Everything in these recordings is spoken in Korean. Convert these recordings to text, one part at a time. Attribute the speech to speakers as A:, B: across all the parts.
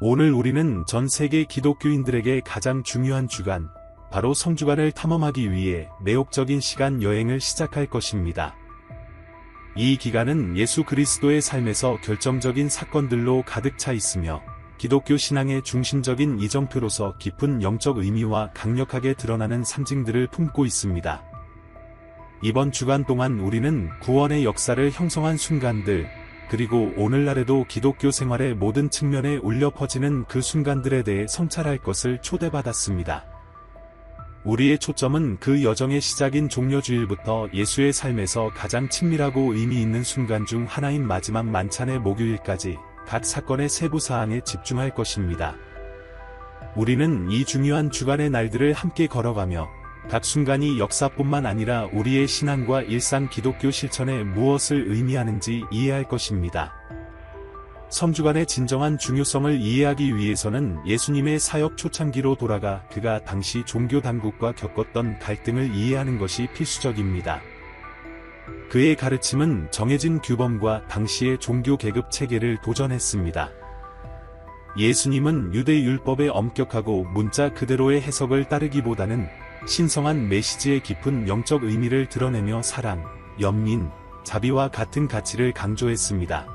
A: 오늘 우리는 전 세계 기독교인들에게 가장 중요한 주간, 바로 성주간을 탐험하기 위해 매혹적인 시간 여행을 시작할 것입니다. 이 기간은 예수 그리스도의 삶에서 결정적인 사건들로 가득 차 있으며 기독교 신앙의 중심적인 이정표로서 깊은 영적 의미와 강력하게 드러나는 상징들을 품고 있습니다. 이번 주간 동안 우리는 구원의 역사를 형성한 순간들, 그리고 오늘날에도 기독교 생활의 모든 측면에 울려 퍼지는 그 순간들에 대해 성찰할 것을 초대받았습니다. 우리의 초점은 그 여정의 시작인 종려주일부터 예수의 삶에서 가장 친밀하고 의미 있는 순간 중 하나인 마지막 만찬의 목요일까지 각 사건의 세부 사항에 집중할 것입니다. 우리는 이 중요한 주간의 날들을 함께 걸어가며 각 순간이 역사뿐만 아니라 우리의 신앙과 일상 기독교 실천에 무엇을 의미하는지 이해할 것입니다. 성주간의 진정한 중요성을 이해하기 위해서는 예수님의 사역 초창기로 돌아가 그가 당시 종교 당국과 겪었던 갈등을 이해하는 것이 필수적입니다. 그의 가르침은 정해진 규범과 당시의 종교 계급 체계를 도전했습니다. 예수님은 유대율법의 엄격하고 문자 그대로의 해석을 따르기보다는 신성한 메시지의 깊은 영적 의미를 드러내며 사랑, 연민, 자비와 같은 가치를 강조했습니다.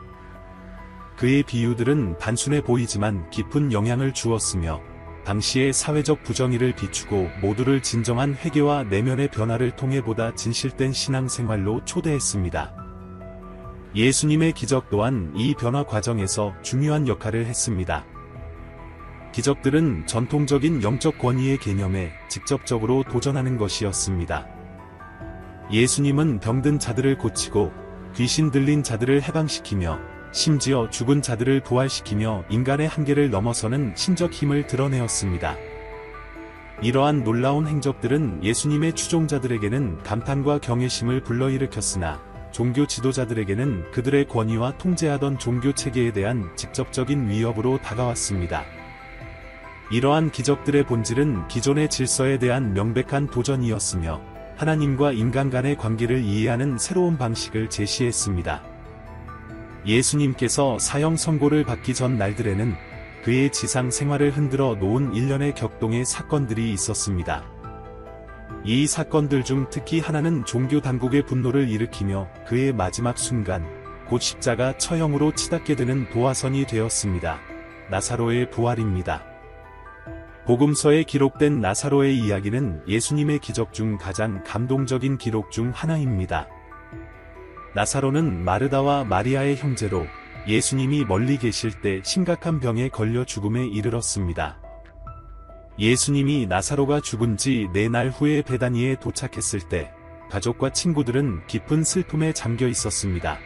A: 그의 비유들은 단순해 보이지만 깊은 영향을 주었으며 당시의 사회적 부정의를 비추고 모두를 진정한 회개와 내면의 변화를 통해 보다 진실된 신앙생활로 초대했습니다. 예수님의 기적 또한 이 변화 과정에서 중요한 역할을 했습니다. 기적들은 전통적인 영적 권위의 개념에 직접적으로 도전하는 것이었습니다. 예수님은 병든 자들을 고치고 귀신 들린 자들을 해방시키며 심지어 죽은 자들을 부활시키며 인간의 한계를 넘어서는 신적 힘을 드러내었습니다. 이러한 놀라운 행적들은 예수님의 추종자들에게는 감탄과 경외심을 불러일으켰으나 종교 지도자들에게는 그들의 권위와 통제하던 종교 체계에 대한 직접적인 위협으로 다가왔습니다. 이러한 기적들의 본질은 기존의 질서에 대한 명백한 도전이었으며 하나님과 인간 간의 관계를 이해하는 새로운 방식을 제시했습니다. 예수님께서 사형 선고를 받기 전 날들에는 그의 지상 생활을 흔들어 놓은 일련의 격동의 사건들이 있었습니다. 이 사건들 중 특히 하나는 종교 당국의 분노를 일으키며 그의 마지막 순간, 곧 십자가 처형으로 치닫게 되는 도화선이 되었습니다. 나사로의 부활입니다. 복음서에 기록된 나사로의 이야기는 예수님의 기적 중 가장 감동적인 기록 중 하나입니다. 나사로는 마르다와 마리아의 형제로 예수님이 멀리 계실 때 심각한 병에 걸려 죽음에 이르렀습니다. 예수님이 나사로가 죽은 지 4날 후에 베다니에 도착했을 때 가족과 친구들은 깊은 슬픔에 잠겨 있었습니다.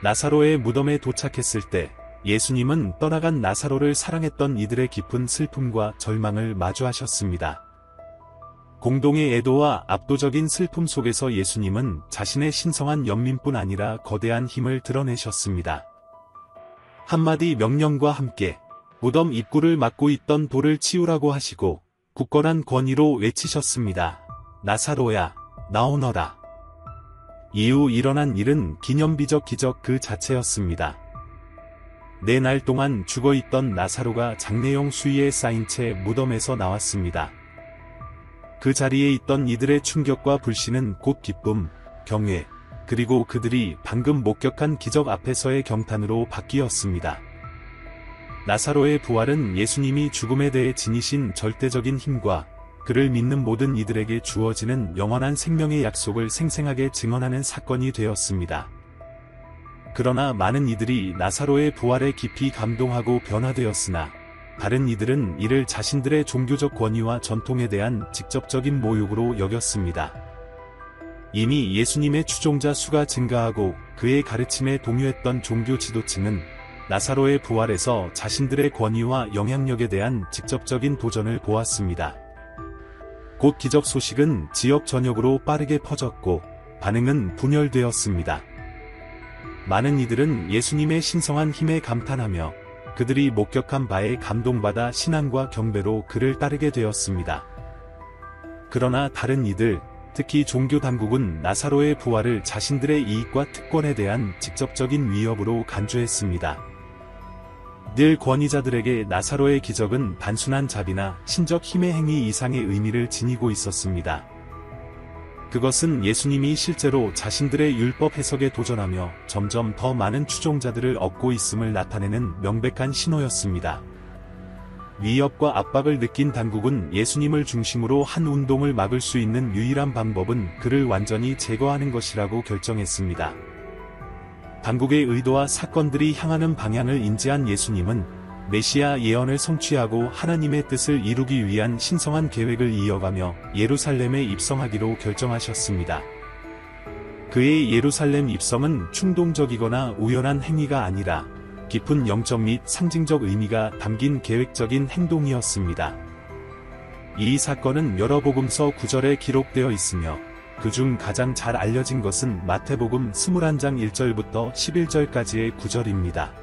A: 나사로의 무덤에 도착했을 때 예수님은 떠나간 나사로를 사랑했던 이들의 깊은 슬픔과 절망을 마주하셨습니다. 공동의 애도와 압도적인 슬픔 속에서 예수님은 자신의 신성한 연민뿐 아니라 거대한 힘을 드러내셨습니다. 한마디 명령과 함께 무덤 입구를 막고 있던 돌을 치우라고 하시고 굳건한 권위로 외치셨습니다. 나사로야, 나오너라. 이후 일어난 일은 기념비적 기적 그 자체였습니다. 4날 동안 죽어있던 나사로가 장례용 수의에 쌓인 채 무덤에서 나왔습니다. 그 자리에 있던 이들의 충격과 불신은 곧 기쁨, 경외, 그리고 그들이 방금 목격한 기적 앞에서의 경탄으로 바뀌었습니다. 나사로의 부활은 예수님이 죽음에 대해 지니신 절대적인 힘과 그를 믿는 모든 이들에게 주어지는 영원한 생명의 약속을 생생하게 증언하는 사건이 되었습니다. 그러나 많은 이들이 나사로의 부활에 깊이 감동하고 변화되었으나 다른 이들은 이를 자신들의 종교적 권위와 전통에 대한 직접적인 모욕으로 여겼습니다. 이미 예수님의 추종자 수가 증가하고 그의 가르침에 동요했던 종교 지도층은 나사로의 부활에서 자신들의 권위와 영향력에 대한 직접적인 도전을 보았습니다. 곧 기적 소식은 지역 전역으로 빠르게 퍼졌고 반응은 분열되었습니다. 많은 이들은 예수님의 신성한 힘에 감탄하며 그들이 목격한 바에 감동받아 신앙과 경배로 그를 따르게 되었습니다. 그러나 다른 이들, 특히 종교 당국은 나사로의 부활을 자신들의 이익과 특권에 대한 직접적인 위협으로 간주했습니다. 늘 권위자들에게 나사로의 기적은 단순한 자비나 신적 힘의 행위 이상의 의미를 지니고 있었습니다. 그것은 예수님이 실제로 자신들의 율법 해석에 도전하며 점점 더 많은 추종자들을 얻고 있음을 나타내는 명백한 신호였습니다. 위협과 압박을 느낀 당국은 예수님을 중심으로 한 운동을 막을 수 있는 유일한 방법은 그를 완전히 제거하는 것이라고 결정했습니다. 당국의 의도와 사건들이 향하는 방향을 인지한 예수님은 메시아 예언을 성취하고 하나님의 뜻을 이루기 위한 신성한 계획을 이어가며 예루살렘에 입성하기로 결정하셨습니다. 그의 예루살렘 입성은 충동적이거나 우연한 행위가 아니라 깊은 영적 및 상징적 의미가 담긴 계획적인 행동이었습니다. 이 사건은 여러 복음서 구절에 기록되어 있으며 그중 가장 잘 알려진 것은 마태복음 21장 1절부터 11절까지의 구절입니다.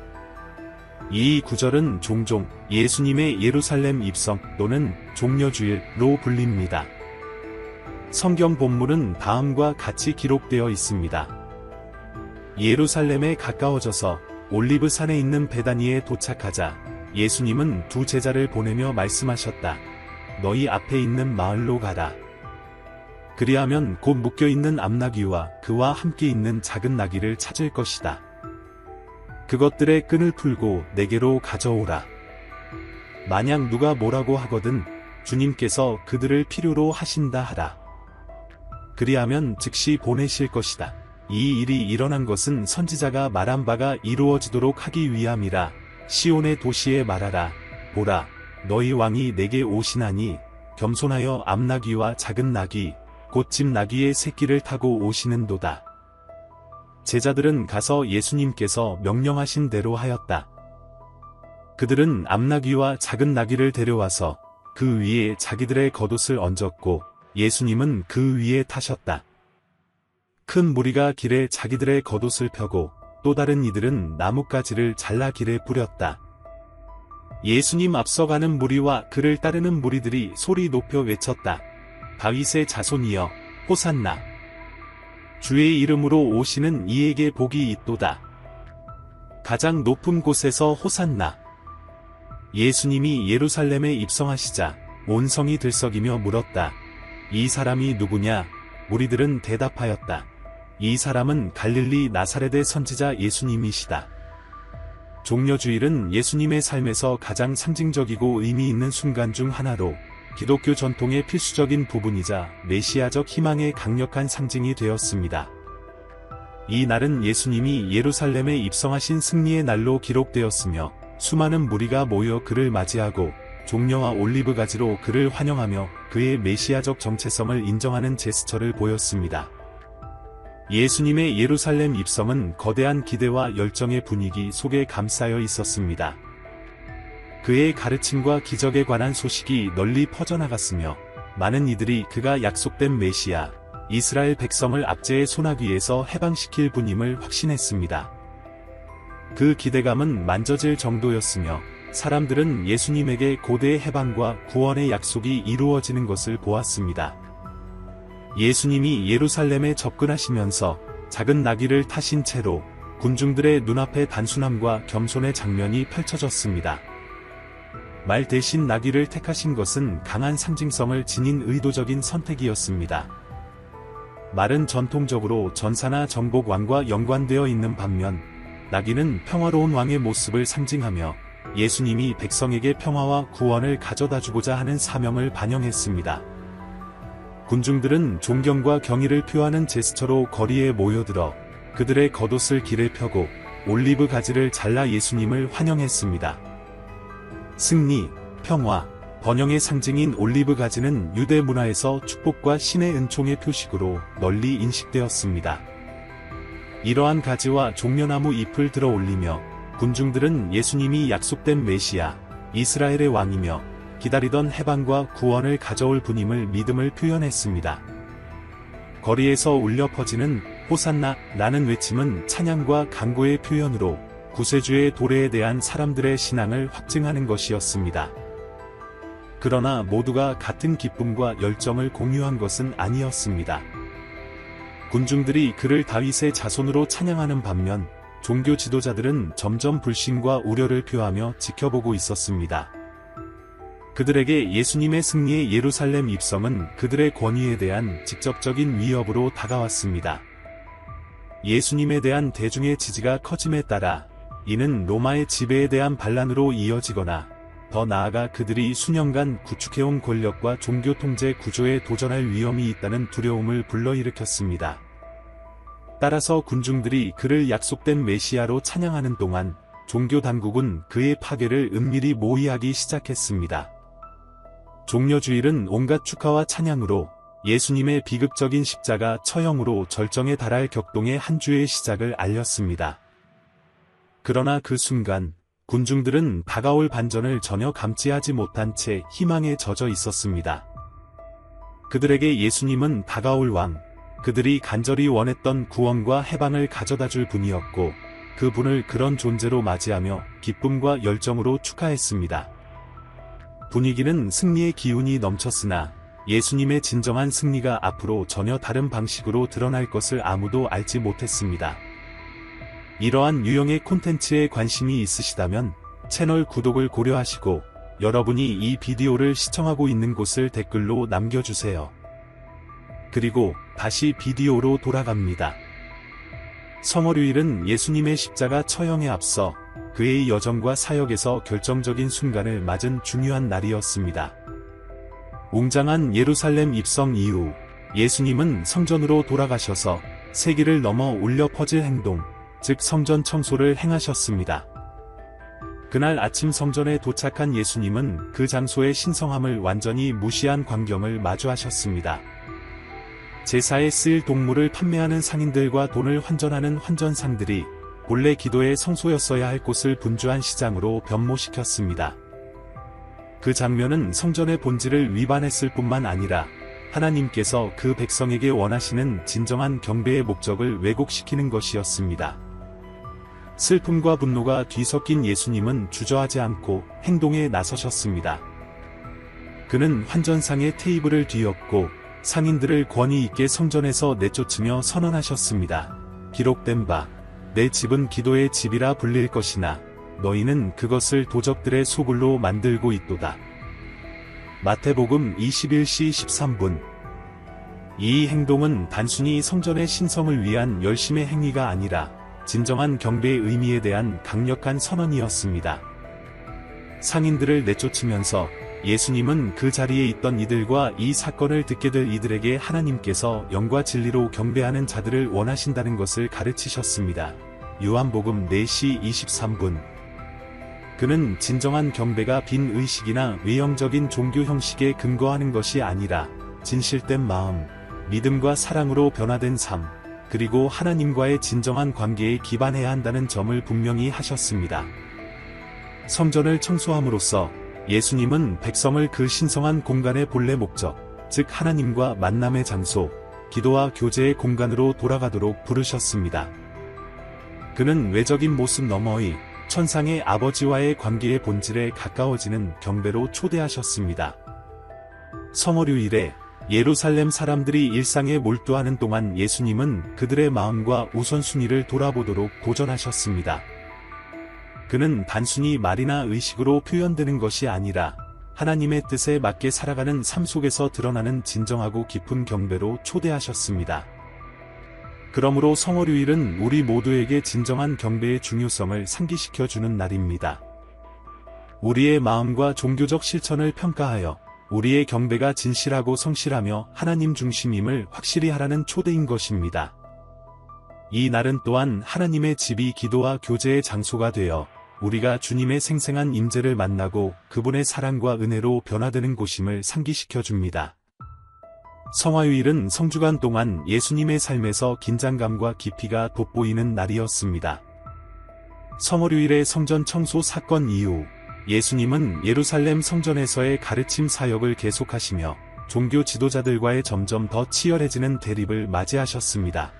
A: 이 구절은 종종 예수님의 예루살렘 입성 또는 종려주일로 불립니다. 성경 본문은 다음과 같이 기록되어 있습니다. 예루살렘에 가까워져서 올리브산에 있는 베다니에 도착하자 예수님은 두 제자를 보내며 말씀하셨다. 너희 앞에 있는 마을로 가라. 그리하면 곧 묶여있는 암나귀와 그와 함께 있는 작은 나귀를 찾을 것이다. 그것들의 끈을 풀고 내게로 가져오라. 만약 누가 뭐라고 하거든 주님께서 그들을 필요로 하신다 하라. 그리하면 즉시 보내실 것이다. 이 일이 일어난 것은 선지자가 말한 바가 이루어지도록 하기 위함이라. 시온의 도시에 말하라. 보라, 너희 왕이 내게 오시나니 겸손하여 암나귀와 작은 나귀 곧 집 나귀의 새끼를 타고 오시는도다. 제자들은 가서 예수님께서 명령하신 대로 하였다. 그들은 암나귀와 작은 나귀를 데려와서 그 위에 자기들의 겉옷을 얹었고 예수님은 그 위에 타셨다. 큰 무리가 길에 자기들의 겉옷을 펴고 또 다른 이들은 나뭇가지를 잘라 길에 뿌렸다. 예수님 앞서가는 무리와 그를 따르는 무리들이 소리 높여 외쳤다. 다윗의 자손이여 호산나. 주의 이름으로 오시는 이에게 복이 있도다. 가장 높은 곳에서 호산나. 예수님이 예루살렘에 입성하시자 온 성이 들썩이며 물었다. 이 사람이 누구냐? 무리들은 대답하였다. 이 사람은 갈릴리 나사렛의 선지자 예수님이시다. 종려주일은 예수님의 삶에서 가장 상징적이고 의미 있는 순간 중 하나로 기독교 전통의 필수적인 부분이자 메시아적 희망의 강력한 상징이 되었습니다. 이 날은 예수님이 예루살렘에 입성하신 승리의 날로 기록되었으며 수많은 무리가 모여 그를 맞이하고 종려와 올리브 가지로 그를 환영하며 그의 메시아적 정체성을 인정하는 제스처를 보였습니다. 예수님의 예루살렘 입성은 거대한 기대와 열정의 분위기 속에 감싸여 있었습니다. 그의 가르침과 기적에 관한 소식이 널리 퍼져나갔으며 많은 이들이 그가 약속된 메시아, 이스라엘 백성을 압제의 소나귀에서 해방시킬 분임을 확신했습니다. 그 기대감은 만져질 정도였으며 사람들은 예수님에게 고대의 해방과 구원의 약속이 이루어지는 것을 보았습니다. 예수님이 예루살렘에 접근하시면서 작은 나귀를 타신 채로 군중들의 눈앞에 단순함과 겸손의 장면이 펼쳐졌습니다. 말 대신 나귀를 택하신 것은 강한 상징성을 지닌 의도적인 선택이었습니다. 말은 전통적으로 전사나 정복 왕과 연관되어 있는 반면 나귀는 평화로운 왕의 모습을 상징하며 예수님이 백성에게 평화와 구원을 가져다주고자 하는 사명을 반영했습니다. 군중들은 존경과 경의를 표하는 제스처로 거리에 모여들어 그들의 겉옷을 길에 펴고 올리브 가지를 잘라 예수님을 환영했습니다. 승리, 평화, 번영의 상징인 올리브 가지는 유대 문화에서 축복과 신의 은총의 표식으로 널리 인식되었습니다. 이러한 가지와 종려나무 잎을 들어 올리며 군중들은 예수님이 약속된 메시아, 이스라엘의 왕이며 기다리던 해방과 구원을 가져올 분임을 믿음을 표현했습니다. 거리에서 울려 퍼지는 호산나라는 외침은 찬양과 간구의 표현으로 구세주의 도래에 대한 사람들의 신앙을 확증하는 것이었습니다. 그러나 모두가 같은 기쁨과 열정을 공유한 것은 아니었습니다. 군중들이 그를 다윗의 자손으로 찬양하는 반면 종교 지도자들은 점점 불신과 우려를 표하며 지켜보고 있었습니다. 그들에게 예수님의 승리의 예루살렘 입성은 그들의 권위에 대한 직접적인 위협으로 다가왔습니다. 예수님에 대한 대중의 지지가 커짐에 따라 이는 로마의 지배에 대한 반란으로 이어지거나 더 나아가 그들이 수년간 구축해온 권력과 종교 통제 구조에 도전할 위험이 있다는 두려움을 불러일으켰습니다. 따라서 군중들이 그를 약속된 메시아로 찬양하는 동안 종교 당국은 그의 파괴를 은밀히 모의하기 시작했습니다. 종려주일은 온갖 축하와 찬양으로 예수님의 비극적인 십자가 처형으로 절정에 달할 격동의 한 주의 시작을 알렸습니다. 그러나 그 순간 군중들은 다가올 반전을 전혀 감지하지 못한 채 희망에 젖어 있었습니다. 그들에게 예수님은 다가올 왕, 그들이 간절히 원했던 구원과 해방을 가져다줄 분이었고 그 분을 그런 존재로 맞이하며 기쁨과 열정으로 축하했습니다. 분위기는 승리의 기운이 넘쳤으나 예수님의 진정한 승리가 앞으로 전혀 다른 방식으로 드러날 것을 아무도 알지 못했습니다. 이러한 유형의 콘텐츠에 관심이 있으시다면 채널 구독을 고려하시고 여러분이 이 비디오를 시청하고 있는 곳을 댓글로 남겨주세요. 그리고 다시 비디오로 돌아갑니다. 성월휴일은 예수님의 십자가 처형에 앞서 그의 여정과 사역에서 결정적인 순간을 맞은 중요한 날이었습니다. 웅장한 예루살렘 입성 이후 예수님은 성전으로 돌아가셔서 세기를 넘어 울려 퍼질 행동, 즉 성전 청소를 행하셨습니다. 그날 아침 성전에 도착한 예수님은 그 장소의 신성함을 완전히 무시한 광경을 마주하셨습니다. 제사에 쓰일 동물을 판매하는 상인들과 돈을 환전하는 환전상들이 본래 기도의 성소였어야 할 곳을 분주한 시장으로 변모시켰습니다. 그 장면은 성전의 본질을 위반했을 뿐만 아니라 하나님께서 그 백성에게 원하시는 진정한 경배의 목적을 왜곡시키는 것이었습니다. 슬픔과 분노가 뒤섞인 예수님은 주저하지 않고 행동에 나서셨습니다. 그는 환전상의 테이블을 뒤엎고 상인들을 권위 있게 성전에서 내쫓으며 선언하셨습니다. 기록된 바, 내 집은 기도의 집이라 불릴 것이나 너희는 그것을 도적들의 소굴로 만들고 있도다. 마태복음 21시 13분. 이 행동은 단순히 성전의 신성을 위한 열심의 행위가 아니라 진정한 경배의 의미에 대한 강력한 선언이었습니다. 상인들을 내쫓으면서 예수님은 그 자리에 있던 이들과 이 사건을 듣게 될 이들에게 하나님께서 영과 진리로 경배하는 자들을 원하신다는 것을 가르치셨습니다. 요한복음 4시 23분. 그는 진정한 경배가 빈 의식이나 외형적인 종교 형식에 근거하는 것이 아니라 진실된 마음, 믿음과 사랑으로 변화된 삶, 그리고 하나님과의 진정한 관계에 기반해야 한다는 점을 분명히 하셨습니다. 성전을 청소함으로써 예수님은 백성을 그 신성한 공간의 본래 목적, 즉 하나님과 만남의 장소, 기도와 교제의 공간으로 돌아가도록 부르셨습니다. 그는 외적인 모습 너머의 천상의 아버지와의 관계의 본질에 가까워지는 경배로 초대하셨습니다. 성월휴일에 예루살렘 사람들이 일상에 몰두하는 동안 예수님은 그들의 마음과 우선순위를 돌아보도록 도전하셨습니다. 그는 단순히 말이나 의식으로 표현되는 것이 아니라 하나님의 뜻에 맞게 살아가는 삶 속에서 드러나는 진정하고 깊은 경배로 초대하셨습니다. 그러므로 성월휴일은 우리 모두에게 진정한 경배의 중요성을 상기시켜주는 날입니다. 우리의 마음과 종교적 실천을 평가하여 우리의 경배가 진실하고 성실하며 하나님 중심임을 확실히 하라는 초대인 것입니다. 이 날은 또한 하나님의 집이 기도와 교제의 장소가 되어 우리가 주님의 생생한 임재를 만나고 그분의 사랑과 은혜로 변화되는 곳임을 상기시켜줍니다. 성화휴일은 성주간 동안 예수님의 삶에서 긴장감과 깊이가 돋보이는 날이었습니다. 성월휴일의 성전 청소 사건 이후 예수님은 예루살렘 성전에서의 가르침 사역을 계속하시며 종교 지도자들과의 점점 더 치열해지는 대립을 맞이하셨습니다.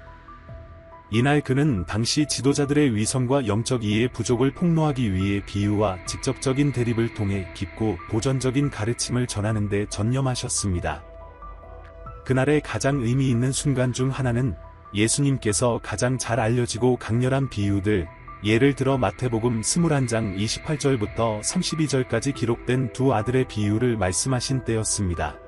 A: 이날 그는 당시 지도자들의 위선과 영적 이해의 부족을 폭로하기 위해 비유와 직접적인 대립을 통해 깊고 도전적인 가르침을 전하는 데 전념하셨습니다. 그날의 가장 의미 있는 순간 중 하나는 예수님께서 가장 잘 알려지고 강렬한 비유들, 예를 들어 마태복음 21장 28절부터 32절까지 기록된 두 아들의 비유를 말씀하신 때였습니다.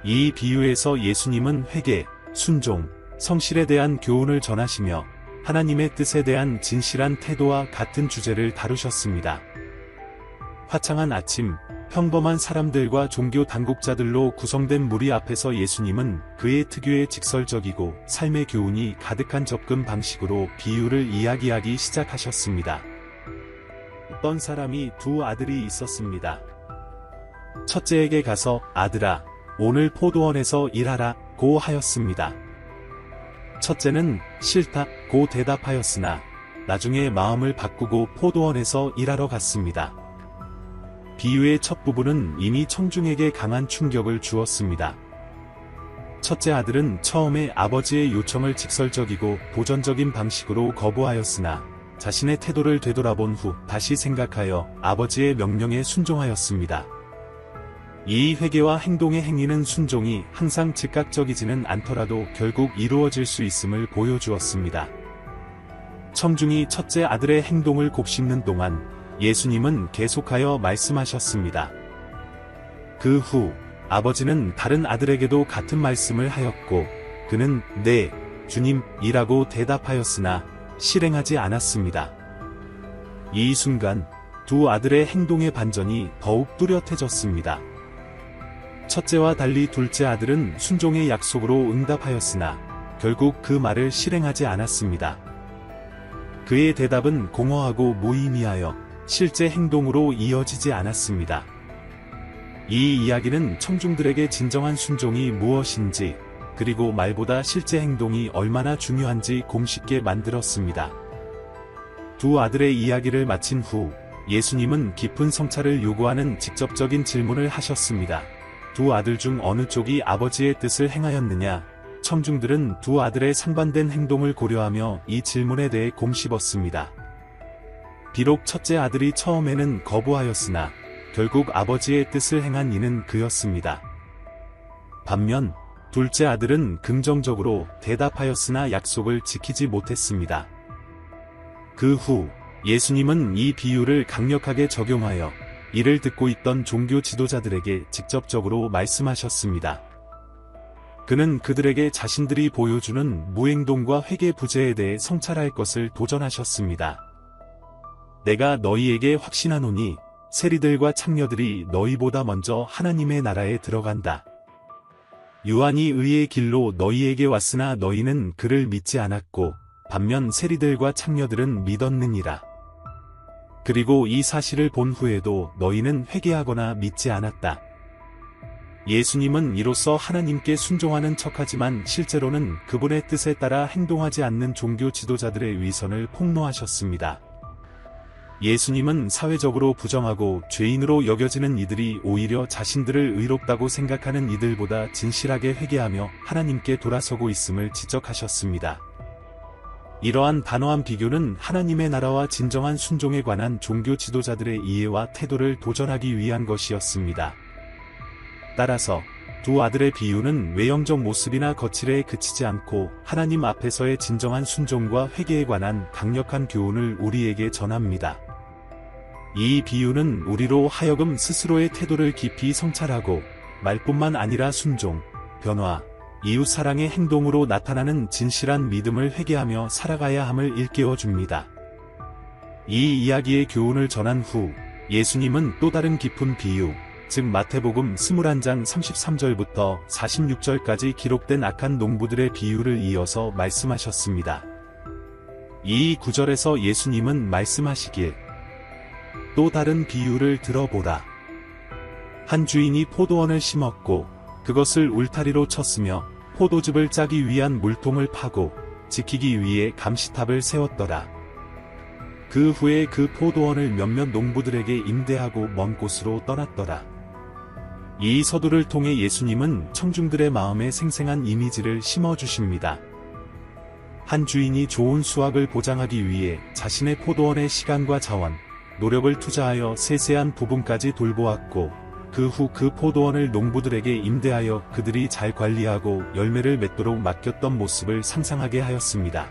A: 이 비유에서 예수님은 회개, 순종, 성실에 대한 교훈을 전하시며 하나님의 뜻에 대한 진실한 태도와 같은 주제를 다루셨습니다. 화창한 아침, 평범한 사람들과 종교 당국자들로 구성된 무리 앞에서 예수님은 그의 특유의 직설적이고 삶의 교훈이 가득한 접근 방식으로 비유를 이야기하기 시작하셨습니다. 어떤 사람이 두 아들이 있었습니다. 첫째에게 가서 아들아, 오늘 포도원에서 일하라 고 하였습니다. 첫째는 싫다 고 대답하였으나 나중에 마음을 바꾸고 포도원에서 일하러 갔습니다. 비유의 첫 부분은 이미 청중에게 강한 충격을 주었습니다. 첫째 아들은 처음에 아버지의 요청을 직설적이고 도전적인 방식으로 거부하였으나 자신의 태도를 되돌아본 후 다시 생각하여 아버지의 명령에 순종하였습니다. 이 회개와 행동의 행위는 순종이 항상 즉각적이지는 않더라도 결국 이루어질 수 있음을 보여주었습니다. 청중이 첫째 아들의 행동을 곱씹는 동안 예수님은 계속하여 말씀하셨습니다. 그 후 아버지는 다른 아들에게도 같은 말씀을 하였고 그는 네, 주님이라고 대답하였으나 실행하지 않았습니다. 이 순간 두 아들의 행동의 반전이 더욱 뚜렷해졌습니다. 첫째와 달리 둘째 아들은 순종의 약속으로 응답하였으나 결국 그 말을 실행하지 않았습니다. 그의 대답은 공허하고 무의미하여 실제 행동으로 이어지지 않았습니다. 이 이야기는 청중들에게 진정한 순종이 무엇인지, 그리고 말보다 실제 행동이 얼마나 중요한지 곰씹게 만들었습니다. 두 아들의 이야기를 마친 후 예수님은 깊은 성찰을 요구하는 직접적인 질문을 하셨습니다. 두 아들 중 어느 쪽이 아버지의 뜻을 행하였느냐? 청중들은 두 아들의 상반된 행동을 고려하며 이 질문에 대해 곰씹었습니다. 비록 첫째 아들이 처음에는 거부하였으나 결국 아버지의 뜻을 행한 이는 그였습니다. 반면 둘째 아들은 긍정적으로 대답하였으나 약속을 지키지 못했습니다. 그 후 예수님은 이 비유를 강력하게 적용하여 이를 듣고 있던 종교 지도자들에게 직접적으로 말씀하셨습니다. 그는 그들에게 자신들이 보여주는 무행동과 회개 부재에 대해 성찰할 것을 도전하셨습니다. 내가 너희에게 확신하노니 세리들과 창녀들이 너희보다 먼저 하나님의 나라에 들어간다. 요한이 의의 길로 너희에게 왔으나 너희는 그를 믿지 않았고 반면 세리들과 창녀들은 믿었느니라. 그리고 이 사실을 본 후에도 너희는 회개하거나 믿지 않았다. 예수님은 이로써 하나님께 순종하는 척하지만 실제로는 그분의 뜻에 따라 행동하지 않는 종교 지도자들의 위선을 폭로하셨습니다. 예수님은 사회적으로 부정하고 죄인으로 여겨지는 이들이 오히려 자신들을 의롭다고 생각하는 이들보다 진실하게 회개하며 하나님께 돌아서고 있음을 지적하셨습니다. 이러한 단호한 비교는 하나님의 나라와 진정한 순종에 관한 종교 지도자들의 이해와 태도를 도전하기 위한 것이었습니다. 따라서 두 아들의 비유는 외형적 모습이나 거칠에 그치지 않고 하나님 앞에서의 진정한 순종과 회개에 관한 강력한 교훈을 우리에게 전합니다. 이 비유는 우리로 하여금 스스로의 태도를 깊이 성찰하고 말뿐만 아니라 순종, 변화, 이웃사랑의 행동으로 나타나는 진실한 믿음을 회개하며 살아가야 함을 일깨워 줍니다. 이 이야기의 교훈을 전한 후 예수님은 또 다른 깊은 비유, 즉 마태복음 21장 33절부터 46절까지 기록된 악한 농부들의 비유를 이어서 말씀하셨습니다. 이 구절에서 예수님은 말씀하시길 또 다른 비유를 들어보라. 한 주인이 포도원을 심었고 그것을 울타리로 쳤으며 포도즙을 짜기 위한 물통을 파고 지키기 위해 감시탑을 세웠더라. 그 후에 그 포도원을 몇몇 농부들에게 임대하고 먼 곳으로 떠났더라. 이 서두를 통해 예수님은 청중들의 마음에 생생한 이미지를 심어주십니다. 한 주인이 좋은 수확을 보장하기 위해 자신의 포도원의 시간과 자원, 노력을 투자하여 세세한 부분까지 돌보았고 그 후 그 포도원을 농부들에게 임대하여 그들이 잘 관리하고 열매를 맺도록 맡겼던 모습을 상상하게 하였습니다.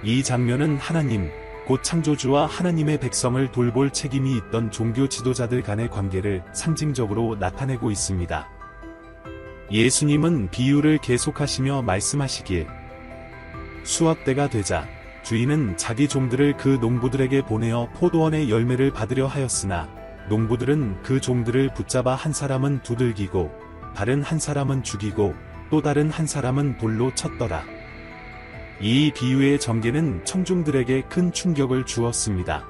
A: 이 장면은 하나님, 곧 창조주와 하나님의 백성을 돌볼 책임이 있던 종교 지도자들 간의 관계를 상징적으로 나타내고 있습니다. 예수님은 비유를 계속하시며 말씀하시길, 수확 때가 되자 주인은 자기 종들을 그 농부들에게 보내어 포도원의 열매를 받으려 하였으나 농부들은 그 종들을 붙잡아 한 사람은 두들기고 다른 한 사람은 죽이고 또 다른 한 사람은 돌로 쳤더라. 이 비유의 전개는 청중들에게 큰 충격을 주었습니다.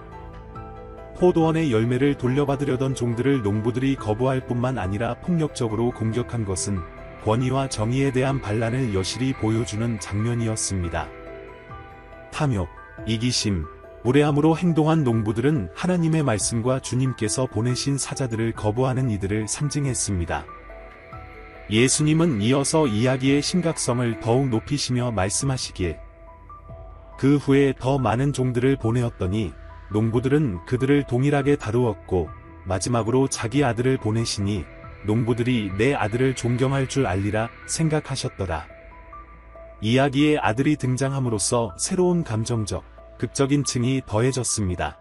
A: 포도원의 열매를 돌려받으려던 종들을 농부들이 거부할 뿐만 아니라 폭력적으로 공격한 것은 권위와 정의에 대한 반란을 여실히 보여주는 장면이었습니다. 탐욕, 이기심, 무례함으로 행동한 농부들은 하나님의 말씀과 주님께서 보내신 사자들을 거부하는 이들을 상징했습니다. 예수님은 이어서 이야기의 심각성을 더욱 높이시며 말씀하시길, 그 후에 더 많은 종들을 보내었더니 농부들은 그들을 동일하게 다루었고 마지막으로 자기 아들을 보내시니 농부들이 내 아들을 존경할 줄 알리라 생각하셨더라. 이야기의 아들이 등장함으로써 새로운 감정적, 극적인 층이 더해졌습니다.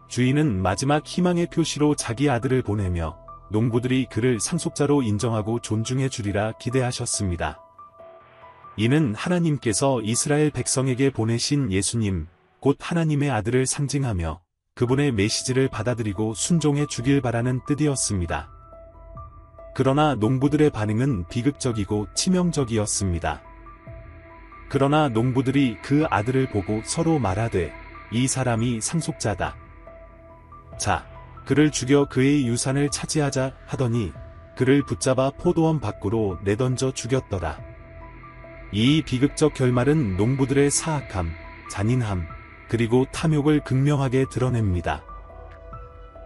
A: 주인은 마지막 희망의 표시로 자기 아들을 보내며 농부들이 그를 상속자로 인정하고 존중해 주리라 기대하셨습니다. 이는 하나님께서 이스라엘 백성에게 보내신 예수님, 곧 하나님의 아들을 상징하며 그분의 메시지를 받아들이고 순종해 주길 바라는 뜻이었습니다. 그러나 농부들의 반응은 비극적이고 치명적이었습니다. 그러나 농부들이 그 아들을 보고 서로 말하되, 이 사람이 상속자다. 자, 그를 죽여 그의 유산을 차지하자 하더니 그를 붙잡아 포도원 밖으로 내던져 죽였더라. 이 비극적 결말은 농부들의 사악함, 잔인함, 그리고 탐욕을 극명하게 드러냅니다.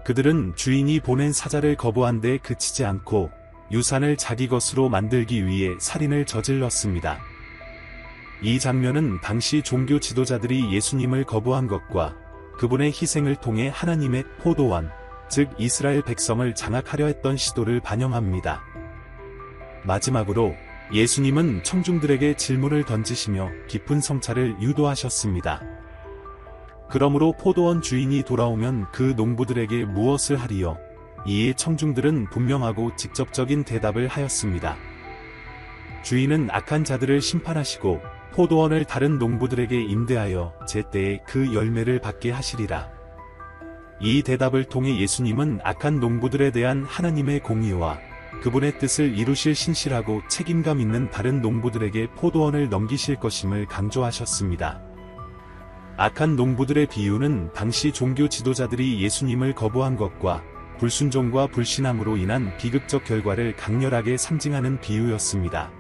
A: 그들은 주인이 보낸 사자를 거부한 데 그치지 않고 유산을 자기 것으로 만들기 위해 살인을 저질렀습니다. 이 장면은 당시 종교 지도자들이 예수님을 거부한 것과 그분의 희생을 통해 하나님의 포도원, 즉 이스라엘 백성을 장악하려 했던 시도를 반영합니다. 마지막으로 예수님은 청중들에게 질문을 던지시며 깊은 성찰을 유도하셨습니다. 그러므로 포도원 주인이 돌아오면 그 농부들에게 무엇을 하리요? 이에 청중들은 분명하고 직접적인 대답을 하였습니다. 주인은 악한 자들을 심판하시고 포도원을 다른 농부들에게 임대하여 제때에 그 열매를 받게 하시리라. 이 대답을 통해 예수님은 악한 농부들에 대한 하나님의 공의와 그분의 뜻을 이루실 신실하고 책임감 있는 다른 농부들에게 포도원을 넘기실 것임을 강조하셨습니다. 악한 농부들의 비유는 당시 종교 지도자들이 예수님을 거부한 것과 불순종과 불신앙으로 인한 비극적 결과를 강렬하게 상징하는 비유였습니다.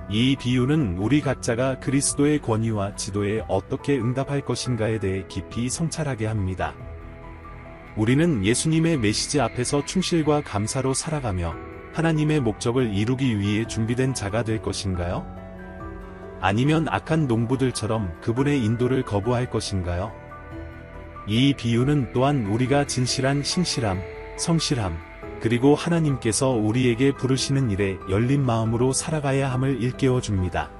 A: 이 비유는 우리 각자가 그리스도의 권위와 지도에 어떻게 응답할 것인가에 대해 깊이 성찰하게 합니다. 우리는 예수님의 메시지 앞에서 충실과 감사로 살아가며 하나님의 목적을 이루기 위해 준비된 자가 될 것인가요? 아니면 악한 농부들처럼 그분의 인도를 거부할 것인가요? 이 비유는 또한 우리가 진실한 신실함, 성실함, 그리고 하나님께서 우리에게 부르시는 일에 열린 마음으로 살아가야 함을 일깨워 줍니다.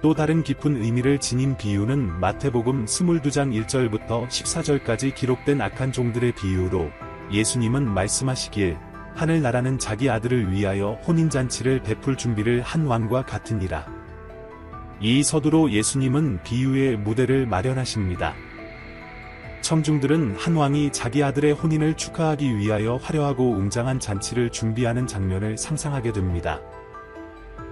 A: 또 다른 깊은 의미를 지닌 비유는 마태복음 22장 1절부터 14절까지 기록된 악한 종들의 비유로 예수님은 말씀하시길, 하늘나라는 자기 아들을 위하여 혼인잔치를 베풀 준비를 한 왕과 같으니라. 이 서두로 예수님은 비유의 무대를 마련하십니다. 청중들은 한 왕이 자기 아들의 혼인을 축하하기 위하여 화려하고 웅장한 잔치를 준비하는 장면을 상상하게 됩니다.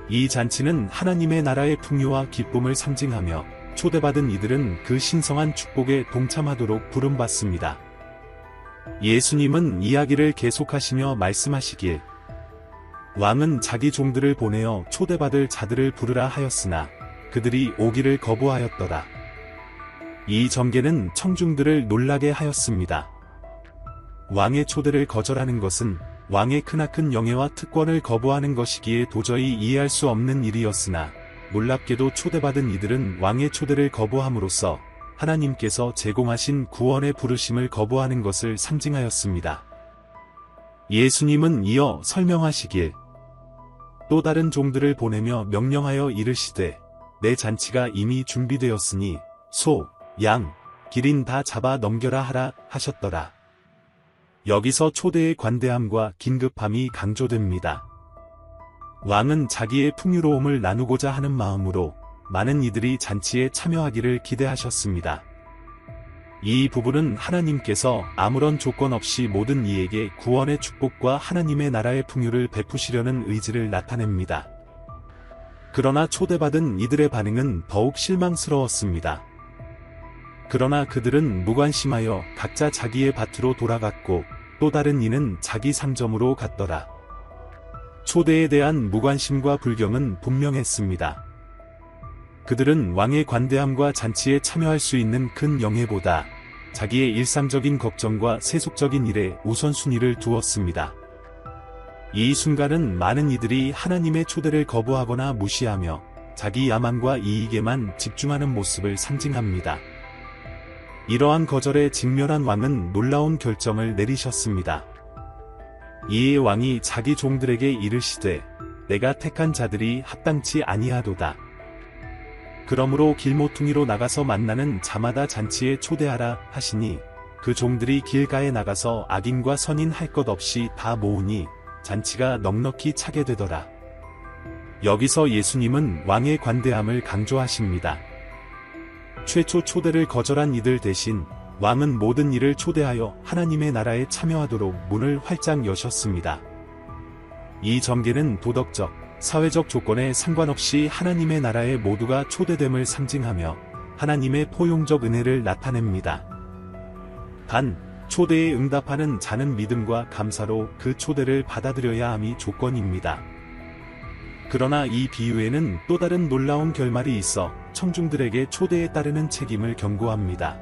A: 이 잔치는 하나님의 나라의 풍요와 기쁨을 상징하며 초대받은 이들은 그 신성한 축복에 동참하도록 부름받습니다. 예수님은 이야기를 계속하시며 말씀하시길, 왕은 자기 종들을 보내어 초대받을 자들을 부르라 하였으나 그들이 오기를 거부하였더라. 이 전개는 청중들을 놀라게 하였습니다. 왕의 초대를 거절하는 것은 왕의 크나큰 영예와 특권을 거부하는 것이기에 도저히 이해할 수 없는 일이었으나 놀랍게도 초대받은 이들은 왕의 초대를 거부함으로써 하나님께서 제공하신 구원의 부르심을 거부하는 것을 상징하였습니다. 예수님은 이어 설명하시길 또 다른 종들을 보내며 명령하여 이르시되 내 잔치가 이미 준비되었으니 소, 양, 기린 다 잡아 넘겨라 하라 하셨더라. 여기서 초대의 관대함과 긴급함이 강조됩니다. 왕은 자기의 풍요로움을 나누고자 하는 마음으로 많은 이들이 잔치에 참여하기를 기대하셨습니다. 이 부분은 하나님께서 아무런 조건 없이 모든 이에게 구원의 축복과 하나님의 나라의 풍요를 베푸시려는 의지를 나타냅니다. 그러나 초대받은 이들의 반응은 더욱 실망스러웠습니다. 그러나 그들은 무관심하여 각자 자기의 밭으로 돌아갔고 또 다른 이는 자기 상점으로 갔더라. 초대에 대한 무관심과 불경은 분명했습니다. 그들은 왕의 관대함과 잔치에 참여할 수 있는 큰 영예보다 자기의 일상적인 걱정과 세속적인 일에 우선순위를 두었습니다. 이 순간은 많은 이들이 하나님의 초대를 거부하거나 무시하며 자기 야망과 이익에만 집중하는 모습을 상징합니다. 이러한 거절에 직면한 왕은 놀라운 결정을 내리셨습니다. 이에 왕이 자기 종들에게 이르시되 내가 택한 자들이 합당치 아니하도다. 그러므로 길모퉁이로 나가서 만나는 자마다 잔치에 초대하라 하시니 그 종들이 길가에 나가서 악인과 선인 할 것 없이 다 모으니 잔치가 넉넉히 차게 되더라. 여기서 예수님은 왕의 관대함을 강조하십니다. 최초 초대를 거절한 이들 대신 왕은 모든 이를 초대하여 하나님의 나라에 참여하도록 문을 활짝 여셨습니다. 이 전개는 도덕적, 사회적 조건에 상관없이 하나님의 나라에 모두가 초대됨을 상징하며 하나님의 포용적 은혜를 나타냅니다. 단, 초대에 응답하는 자는 믿음과 감사로 그 초대를 받아들여야 함이 조건입니다. 그러나 이 비유에는 또 다른 놀라운 결말이 있어 청중들에게 초대에 따르는 책임을 경고합니다.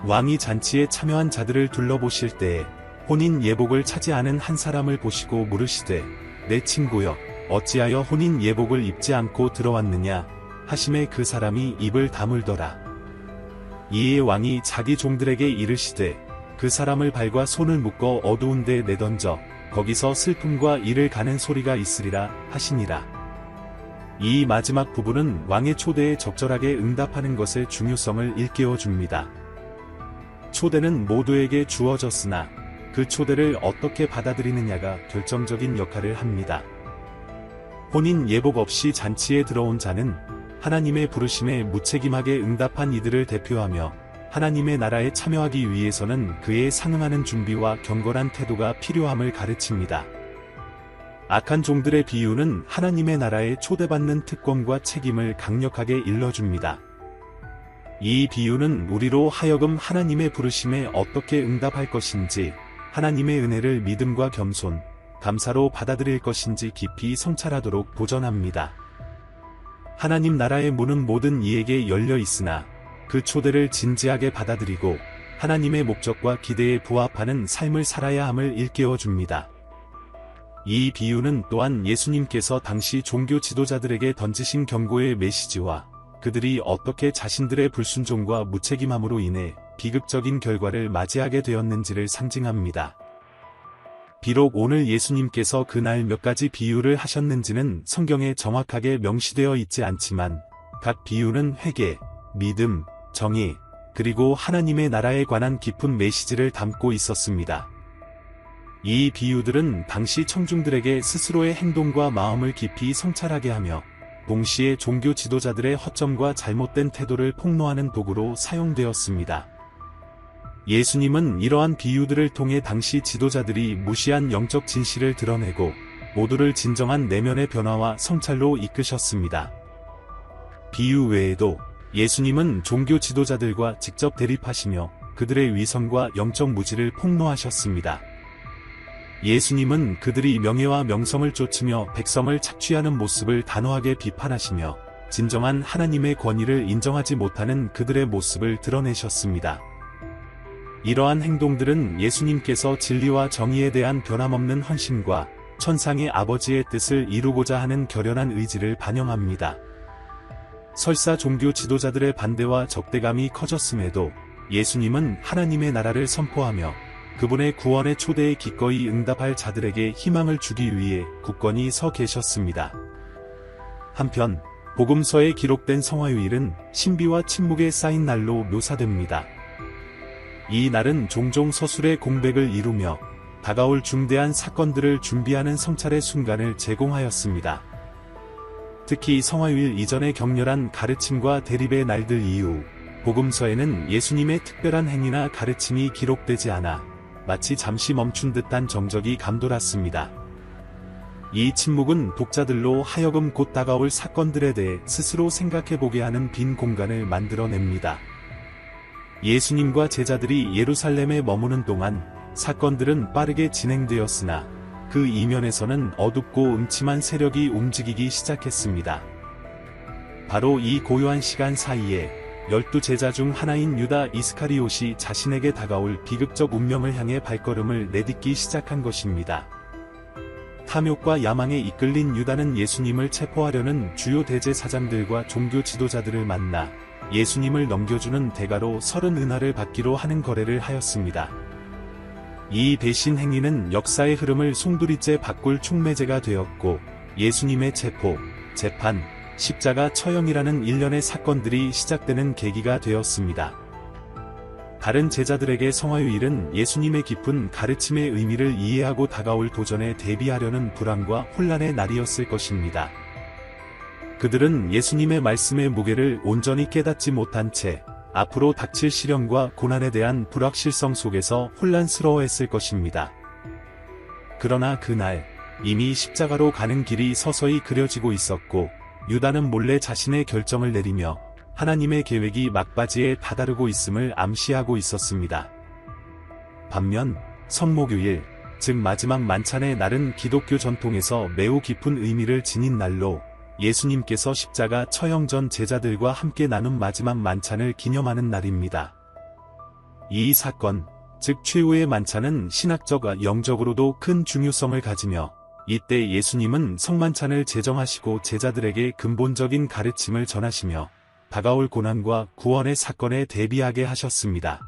A: 왕이 잔치에 참여한 자들을 둘러보실 때에 혼인 예복을 차지 않은 한 사람을 보시고 물으시되 내 친구여 어찌하여 혼인 예복을 입지 않고 들어왔느냐 하심에 그 사람이 입을 다물더라. 이에 왕이 자기 종들에게 이르시되 그 사람을 발과 손을 묶어 어두운 데 내던져 거기서 슬픔과 이를 가는 소리가 있으리라 하시니라. 이 마지막 부분은 왕의 초대에 적절하게 응답하는 것의 중요성을 일깨워 줍니다. 초대는 모두에게 주어졌으나 그 초대를 어떻게 받아들이느냐가 결정적인 역할을 합니다. 혼인 예복 없이 잔치에 들어온 자는 하나님의 부르심에 무책임하게 응답한 이들을 대표하며 하나님의 나라에 참여하기 위해서는 그에 상응하는 준비와 경건한 태도가 필요함을 가르칩니다. 악한 종들의 비유는 하나님의 나라에 초대받는 특권과 책임을 강력하게 일러줍니다. 이 비유는 우리로 하여금 하나님의 부르심에 어떻게 응답할 것인지, 하나님의 은혜를 믿음과 겸손, 감사로 받아들일 것인지 깊이 성찰하도록 도전합니다. 하나님 나라의 문은 모든 이에게 열려 있으나 그 초대를 진지하게 받아들이고 하나님의 목적과 기대에 부합하는 삶을 살아야 함을 일깨워 줍니다. 이 비유는 또한 예수님께서 당시 종교 지도자들에게 던지신 경고의 메시지와 그들이 어떻게 자신들의 불순종과 무책임함으로 인해 비극적인 결과를 맞이하게 되었는지를 상징합니다. 비록 오늘 예수님께서 그날 몇 가지 비유를 하셨는지는 성경에 정확하게 명시되어 있지 않지만 각 비유는 회개, 믿음, 정의, 그리고 하나님의 나라에 관한 깊은 메시지를 담고 있었습니다. 이 비유들은 당시 청중들에게 스스로의 행동과 마음을 깊이 성찰하게 하며 동시에 종교 지도자들의 허점과 잘못된 태도를 폭로하는 도구로 사용되었습니다. 예수님은 이러한 비유들을 통해 당시 지도자들이 무시한 영적 진실을 드러내고 모두를 진정한 내면의 변화와 성찰로 이끄셨습니다. 비유 외에도 예수님은 종교 지도자들과 직접 대립하시며 그들의 위선과 영적 무지를 폭로하셨습니다. 예수님은 그들이 명예와 명성을 쫓으며 백성을 착취하는 모습을 단호하게 비판하시며 진정한 하나님의 권위를 인정하지 못하는 그들의 모습을 드러내셨습니다. 이러한 행동들은 예수님께서 진리와 정의에 대한 변함없는 헌신과 천상의 아버지의 뜻을 이루고자 하는 결연한 의지를 반영합니다. 설사 종교 지도자들의 반대와 적대감이 커졌음에도 예수님은 하나님의 나라를 선포하며 그분의 구원의 초대에 기꺼이 응답할 자들에게 희망을 주기 위해 굳건히 서 계셨습니다. 한편 복음서에 기록된 성화요일은 신비와 침묵에 쌓인 날로 묘사됩니다. 이 날은 종종 서술의 공백을 이루며 다가올 중대한 사건들을 준비하는 성찰의 순간을 제공하였습니다. 특히 성화요일 이전의 격렬한 가르침과 대립의 날들 이후 복음서에는 예수님의 특별한 행위나 가르침이 기록되지 않아 마치 잠시 멈춘 듯한 정적이 감돌았습니다. 이 침묵은 독자들로 하여금 곧 다가올 사건들에 대해 스스로 생각해보게 하는 빈 공간을 만들어냅니다. 예수님과 제자들이 예루살렘에 머무는 동안 사건들은 빠르게 진행되었으나 그 이면에서는 어둡고 음침한 세력이 움직이기 시작했습니다. 바로 이 고요한 시간 사이에 12제자 중 하나인 유다 이스카리옷이 자신에게 다가올 비극적 운명을 향해 발걸음을 내딛기 시작한 것입니다. 탐욕과 야망에 이끌린 유다는 예수님을 체포하려는 주요 대제사장들과 종교 지도자들을 만나 예수님을 넘겨주는 대가로 30은하를 받기로 하는 거래를 하였습니다. 이 배신 행위는 역사의 흐름을 송두리째 바꿀 촉매제가 되었고 예수님의 체포, 재판, 십자가 처형이라는 일련의 사건들이 시작되는 계기가 되었습니다. 다른 제자들에게 성화요일은 예수님의 깊은 가르침의 의미를 이해하고 다가올 도전에 대비하려는 불안과 혼란의 날이었을 것입니다. 그들은 예수님의 말씀의 무게를 온전히 깨닫지 못한 채 앞으로 닥칠 시련과 고난에 대한 불확실성 속에서 혼란스러워했을 것입니다. 그러나 그날 이미 십자가로 가는 길이 서서히 그려지고 있었고 유다는 몰래 자신의 결정을 내리며 하나님의 계획이 막바지에 다다르고 있음을 암시하고 있었습니다. 반면 성목요일, 즉 마지막 만찬의 날은 기독교 전통에서 매우 깊은 의미를 지닌 날로 예수님께서 십자가 처형 전 제자들과 함께 나눈 마지막 만찬을 기념하는 날입니다. 이 사건, 즉 최후의 만찬은 신학적, 영적으로도 큰 중요성을 가지며 이때 예수님은 성만찬을 제정하시고 제자들에게 근본적인 가르침을 전하시며 다가올 고난과 구원의 사건에 대비하게 하셨습니다.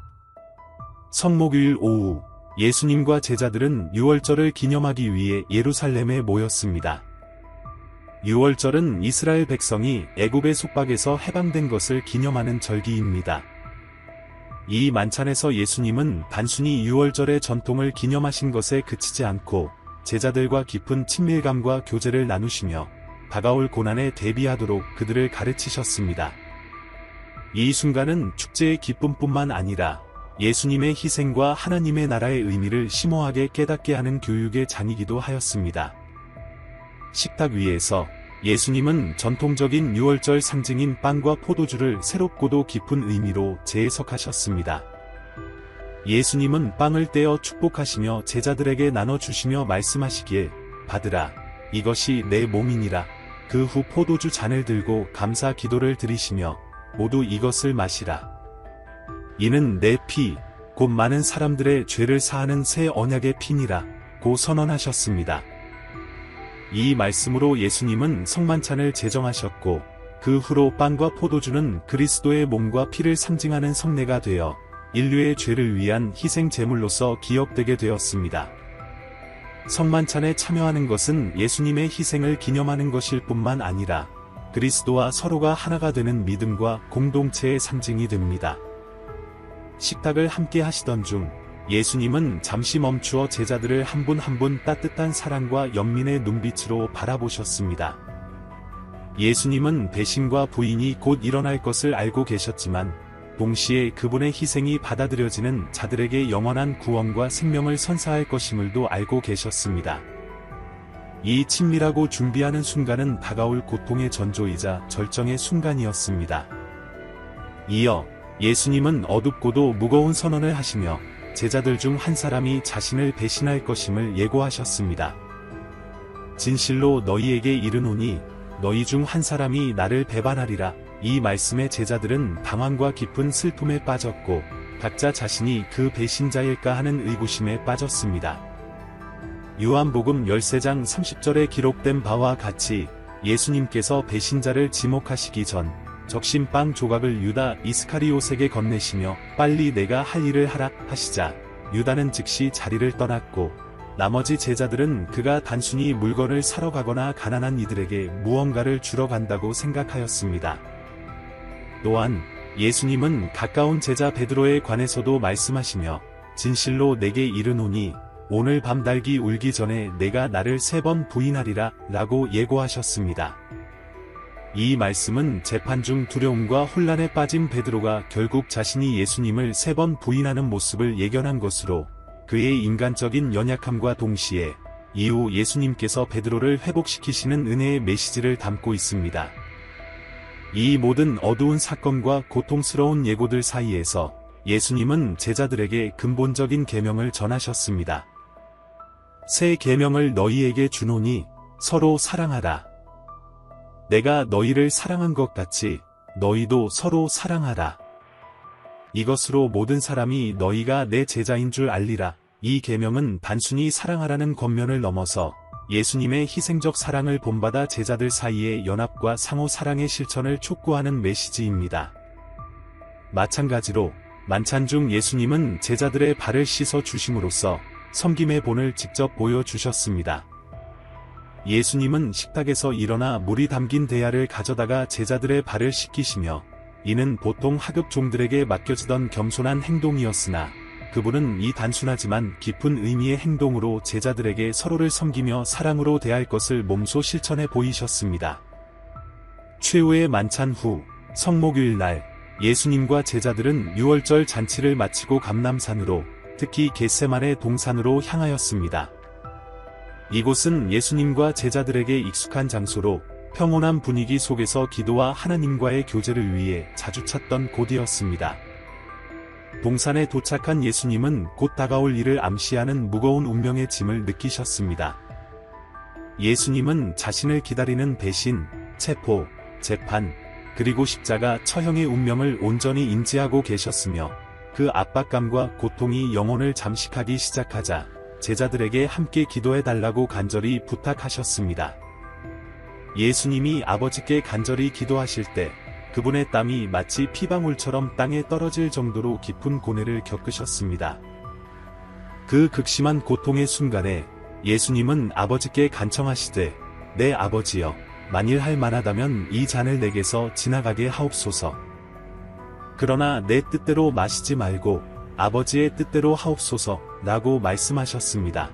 A: 성목요일 오후, 예수님과 제자들은 유월절을 기념하기 위해 예루살렘에 모였습니다. 유월절은 이스라엘 백성이 애굽의 속박에서 해방된 것을 기념하는 절기입니다. 이 만찬에서 예수님은 단순히 유월절의 전통을 기념하신 것에 그치지 않고 제자들과 깊은 친밀감과 교제를 나누시며 다가올 고난에 대비하도록 그들을 가르치셨습니다. 이 순간은 축제의 기쁨뿐만 아니라 예수님의 희생과 하나님의 나라의 의미를 심오하게 깨닫게 하는 교육의 장이기도 하였습니다. 식탁 위에서 예수님은 전통적인 유월절 상징인 빵과 포도주를 새롭고도 깊은 의미로 재해석하셨습니다. 예수님은 빵을 떼어 축복하시며 제자들에게 나눠주시며 말씀하시길, 받으라, 이것이 내 몸이니라. 그 후 포도주 잔을 들고 감사 기도를 드리시며 모두 이것을 마시라. 이는 내 피, 곧 많은 사람들의 죄를 사하는 새 언약의 피니라 고 선언하셨습니다. 이 말씀으로 예수님은 성만찬을 제정하셨고 그 후로 빵과 포도주는 그리스도의 몸과 피를 상징하는 성례가 되어 인류의 죄를 위한 희생 제물로서 기억되게 되었습니다. 성만찬에 참여하는 것은 예수님의 희생을 기념하는 것일 뿐만 아니라 그리스도와 서로가 하나가 되는 믿음과 공동체의 상징이 됩니다. 식탁을 함께 하시던 중 예수님은 잠시 멈추어 제자들을 한 분 한 분 따뜻한 사랑과 연민의 눈빛으로 바라보셨습니다. 예수님은 배신과 부인이 곧 일어날 것을 알고 계셨지만 동시에 그분의 희생이 받아들여지는 자들에게 영원한 구원과 생명을 선사할 것임을도 알고 계셨습니다. 이 친밀하고 준비하는 순간은 다가올 고통의 전조이자 절정의 순간이었습니다. 이어 예수님은 어둡고도 무거운 선언을 하시며 제자들 중 한 사람이 자신을 배신할 것임을 예고하셨습니다. 진실로 너희에게 이르노니 너희 중 한 사람이 나를 배반하리라. 이 말씀에 제자들은 당황과 깊은 슬픔에 빠졌고 각자 자신이 그 배신자일까 하는 의구심에 빠졌습니다. 요한복음 13장 30절에 기록된 바와 같이 예수님께서 배신자를 지목하시기 전 적신 빵 조각을 유다 이스카리옷에게 건네시며 빨리 내가 할 일을 하라 하시자 유다는 즉시 자리를 떠났고 나머지 제자들은 그가 단순히 물건을 사러 가거나 가난한 이들에게 무언가를 주러 간다고 생각하였습니다. 또한 예수님은 가까운 제자 베드로에 관해서도 말씀하시며 진실로 내게 이르노니 오늘 밤 닭이 울기 전에 내가 나를 3번 부인하리라 라고 예고하셨습니다. 이 말씀은 재판 중 두려움과 혼란에 빠진 베드로가 결국 자신이 예수님을 3번 부인하는 모습을 예견한 것으로 그의 인간적인 연약함과 동시에 이후 예수님께서 베드로를 회복시키시는 은혜의 메시지를 담고 있습니다. 이 모든 어두운 사건과 고통스러운 예고들 사이에서 예수님은 제자들에게 근본적인 계명을 전하셨습니다. 새 계명을 너희에게 주노니 서로 사랑하라. 내가 너희를 사랑한 것 같이 너희도 서로 사랑하라. 이것으로 모든 사람이 너희가 내 제자인 줄 알리라. 이 계명은 단순히 사랑하라는 권면을 넘어서 예수님의 희생적 사랑을 본받아 제자들 사이의 연합과 상호 사랑의 실천을 촉구하는 메시지입니다. 마찬가지로 만찬 중 예수님은 제자들의 발을 씻어 주심으로써 섬김의 본을 직접 보여주셨습니다. 예수님은 식탁에서 일어나 물이 담긴 대야를 가져다가 제자들의 발을 씻기시며 이는 보통 하급 종들에게 맡겨지던 겸손한 행동이었으나 그분은 이 단순하지만 깊은 의미의 행동으로 제자들에게 서로를 섬기며 사랑으로 대할 것을 몸소 실천해 보이셨습니다. 최후의 만찬 후 성목요일 날 예수님과 제자들은 유월절 잔치를 마치고 감람산으로 특히 겟세마네 동산으로 향하였습니다. 이곳은 예수님과 제자들에게 익숙한 장소로 평온한 분위기 속에서 기도와 하나님과의 교제를 위해 자주 찾던 곳이었습니다. 동산에 도착한 예수님은 곧 다가올 일을 암시하는 무거운 운명의 짐을 느끼셨습니다. 예수님은 자신을 기다리는 배신, 체포, 재판, 그리고 십자가 처형의 운명을 온전히 인지하고 계셨으며 그 압박감과 고통이 영혼을 잠식하기 시작하자 제자들에게 함께 기도해달라고 간절히 부탁하셨습니다. 예수님이 아버지께 간절히 기도하실 때 그분의 땀이 마치 피방울처럼 땅에 떨어질 정도로 깊은 고뇌를 겪으셨습니다. 그 극심한 고통의 순간에 예수님은 아버지께 간청하시되 내 아버지여 만일 할 만하다면 이 잔을 내게서 지나가게 하옵소서. 그러나 내 뜻대로 마시지 말고 아버지의 뜻대로 하옵소서 라고 말씀하셨습니다.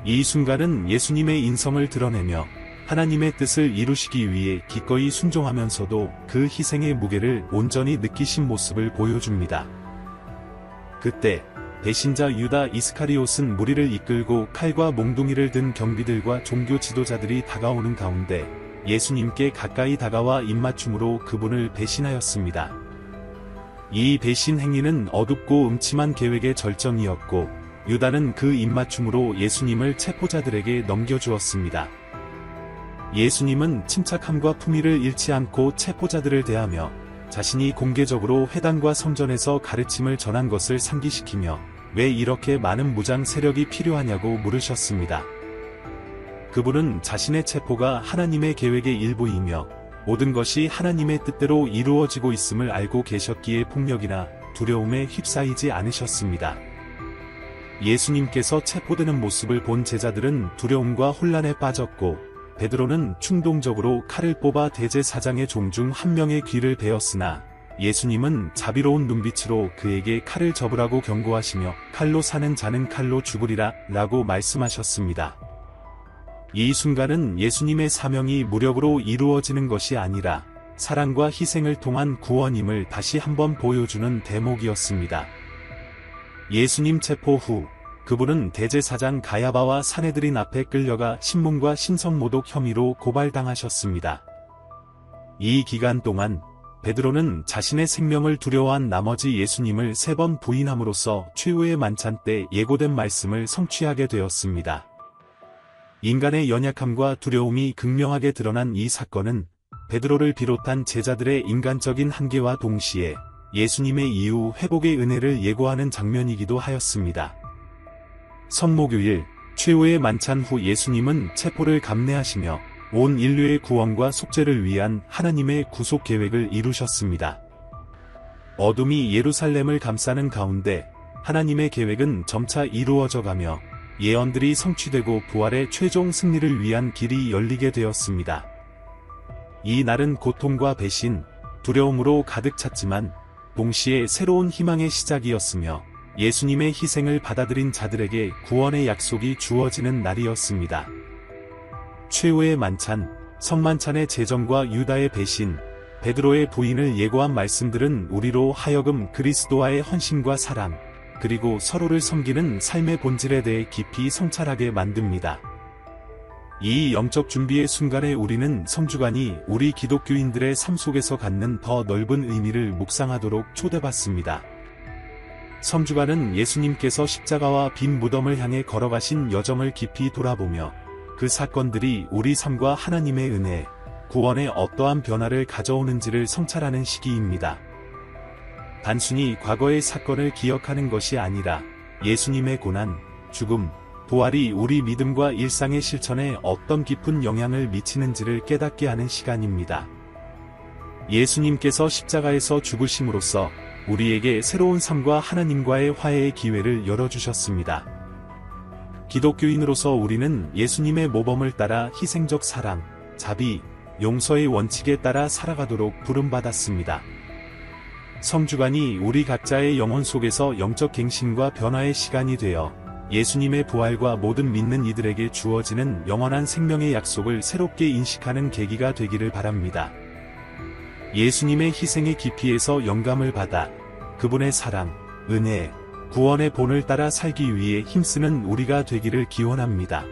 A: 이 순간은 예수님의 인성을 드러내며 하나님의 뜻을 이루시기 위해 기꺼이 순종하면서도 그 희생의 무게를 온전히 느끼신 모습을 보여줍니다. 그때 배신자 유다 이스카리옷은 무리를 이끌고 칼과 몽둥이를 든 경비들과 종교 지도자들이 다가오는 가운데 예수님께 가까이 다가와 입맞춤으로 그분을 배신하였습니다. 이 배신 행위는 어둡고 음침한 계획의 절정이었고 유다는 그 입맞춤으로 예수님을 체포자들에게 넘겨주었습니다. 예수님은 침착함과 품위를 잃지 않고 체포자들을 대하며 자신이 공개적으로 회당과 성전에서 가르침을 전한 것을 상기시키며 왜 이렇게 많은 무장 세력이 필요하냐고 물으셨습니다. 그분은 자신의 체포가 하나님의 계획의 일부이며 모든 것이 하나님의 뜻대로 이루어지고 있음을 알고 계셨기에 폭력이나 두려움에 휩싸이지 않으셨습니다. 예수님께서 체포되는 모습을 본 제자들은 두려움과 혼란에 빠졌고 베드로는 충동적으로 칼을 뽑아 대제사장의 종 중 한 명의 귀를 베었으나 예수님은 자비로운 눈빛으로 그에게 칼을 접으라고 경고하시며 칼로 사는 자는 칼로 죽으리라 라고 말씀하셨습니다. 이 순간은 예수님의 사명이 무력으로 이루어지는 것이 아니라 사랑과 희생을 통한 구원임을 다시 한번 보여주는 대목이었습니다. 예수님 체포 후 그분은 대제사장 가야바와 사내들인 앞에 끌려가 신문과 신성모독 혐의로 고발당하셨습니다. 이 기간 동안 베드로는 자신의 생명을 두려워한 나머지 예수님을 3번 부인함으로써 최후의 만찬 때 예고된 말씀을 성취하게 되었습니다. 인간의 연약함과 두려움이 극명하게 드러난 이 사건은 베드로를 비롯한 제자들의 인간적인 한계와 동시에 예수님의 이후 회복의 은혜를 예고하는 장면이기도 하였습니다. 성목요일, 최후의 만찬 후 예수님은 체포를 감내하시며 온 인류의 구원과 속죄를 위한 하나님의 구속 계획을 이루셨습니다. 어둠이 예루살렘을 감싸는 가운데 하나님의 계획은 점차 이루어져 가며 예언들이 성취되고 부활의 최종 승리를 위한 길이 열리게 되었습니다. 이 날은 고통과 배신, 두려움으로 가득 찼지만 동시에 새로운 희망의 시작이었으며 예수님의 희생을 받아들인 자들에게 구원의 약속이 주어지는 날이었습니다. 최후의 만찬, 성만찬의 제정과 유다의 배신, 베드로의 부인을 예고한 말씀들은 우리로 하여금 그리스도와의 헌신과 사랑, 그리고 서로를 섬기는 삶의 본질에 대해 깊이 성찰하게 만듭니다. 이 영적 준비의 순간에 우리는 성주간이 우리 기독교인들의 삶 속에서 갖는 더 넓은 의미를 묵상하도록 초대받습니다. 성주간은 예수님께서 십자가와 빈 무덤을 향해 걸어가신 여정을 깊이 돌아보며 그 사건들이 우리 삶과 하나님의 은혜, 구원에 어떠한 변화를 가져오는지를 성찰하는 시기입니다. 단순히 과거의 사건을 기억하는 것이 아니라 예수님의 고난, 죽음, 부활이 우리 믿음과 일상의 실천에 어떤 깊은 영향을 미치는지를 깨닫게 하는 시간입니다. 예수님께서 십자가에서 죽으심으로써 우리에게 새로운 삶과 하나님과의 화해의 기회를 열어주셨습니다. 기독교인으로서 우리는 예수님의 모범을 따라 희생적 사랑, 자비, 용서의 원칙에 따라 살아가도록 부름받았습니다. 성주간이 우리 각자의 영혼 속에서 영적 갱신과 변화의 시간이 되어 예수님의 부활과 모든 믿는 이들에게 주어지는 영원한 생명의 약속을 새롭게 인식하는 계기가 되기를 바랍니다. 예수님의 희생의 깊이에서 영감을 받아 그분의 사랑, 은혜, 구원의 본을 따라 살기 위해 힘쓰는 우리가 되기를 기원합니다.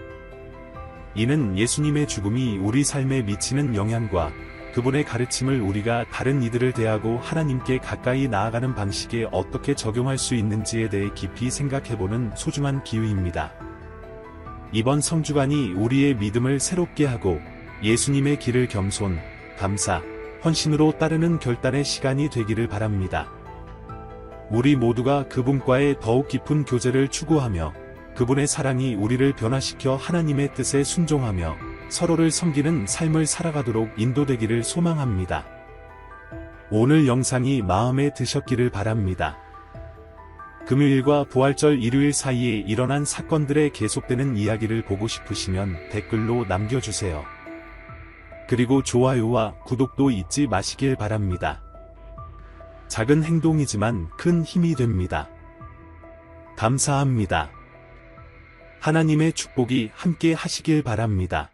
A: 이는 예수님의 죽음이 우리 삶에 미치는 영향과 그분의 가르침을 우리가 다른 이들을 대하고 하나님께 가까이 나아가는 방식에 어떻게 적용할 수 있는지에 대해 깊이 생각해보는 소중한 기회입니다. 이번 성주간이 우리의 믿음을 새롭게 하고 예수님의 길을 겸손, 감사, 헌신으로 따르는 결단의 시간이 되기를 바랍니다. 우리 모두가 그분과의 더욱 깊은 교제를 추구하며 그분의 사랑이 우리를 변화시켜 하나님의 뜻에 순종하며 서로를 섬기는 삶을 살아가도록 인도되기를 소망합니다. 오늘 영상이 마음에 드셨기를 바랍니다. 금요일과 부활절 일요일 사이에 일어난 사건들의 계속되는 이야기를 보고 싶으시면 댓글로 남겨주세요. 그리고 좋아요와 구독도 잊지 마시길 바랍니다. 작은 행동이지만 큰 힘이 됩니다. 감사합니다. 하나님의 축복이 함께 하시길 바랍니다.